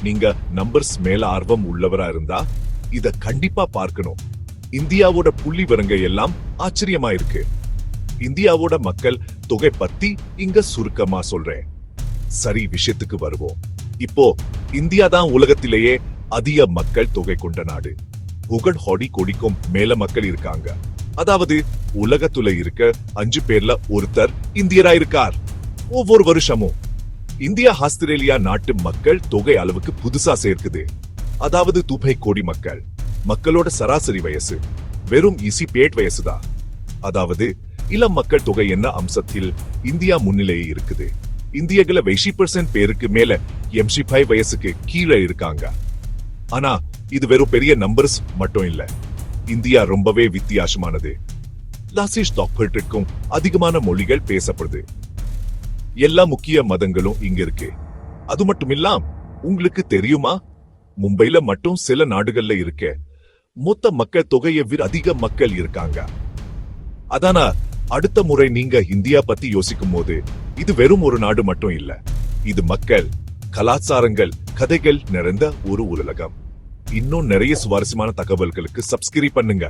நீங்க நம்பர்ஸ் மேல ஆர்வம் உள்ளவரா இருந்தா இத கண்டிப்பா பார்க்கணும். இந்தியாவோட புள்ளி விவரங்க எல்லாம் ஆச்சரியமா இருக்கு. இந்தியாவோட மக்கள் தொகை பத்தி இங்க சுருக்கமா சொல்றேன். சரி, விஷயத்துக்கு வருவோம். இப்போ இந்தியா தான் உலகத்திலேயே அதிக மக்கள் தொகை கொண்ட நாடு. புகழ் ஹோடி கோடிக்கும் மேல மக்கள் இருக்காங்க. அதாவது உலகத்துல இருக்க 5 பேர்ல ஒருத்தர் இந்தியரா இருக்கார். ஒவ்வொரு வருஷமும் இந்தியா ஆஸ்திரேலியா நாட்டு மக்கள் தொகை அளவுக்கு புதுசா சேர்க்குது. அதாவது 2 கோடி மக்கள். மக்களோட சராசரி வயசு வெறும் 28 வயசுதான். அதாவது இளம் மக்கள் தொகை என்ன அம்சத்தில் இந்தியா முன்னிலையே இருக்குது. இந்தியர்கள 20% பேருக்கு மேல 85 வயசுக்கு கீழே இருக்காங்க. ஆனா இது வெறும் பெரிய நம்பர்ஸ் மட்டும் இல்ல. இந்தியா ரொம்பவே வித்தியாசமானது. அதிகமான மொழிகள் பேசப்படுது. எல்லா முக்கிய மதங்களும் இங்க இருக்கு. அது மட்டும் இல்லாம உங்களுக்கு தெரியுமா, மும்பைல மட்டும் சில நாடுகள்ல இருக்க மொத்த மக்கள் தொகையை விட அதிக மக்கள் இருக்காங்க. அதானா அடுத்த முறை நீங்க இந்தியா பத்தி யோசிக்கும் போது இது வெறும் ஒரு நாடு மட்டும் இல்ல. இது மக்கள், கலாச்சாரங்கள், கதைகள் நிறைந்த ஒரு உலகம். இன்னும் நிறைய சுவாரஸ்யமான தகவல்களுக்கு சப்ஸ்கிரைப் பண்ணுங்க.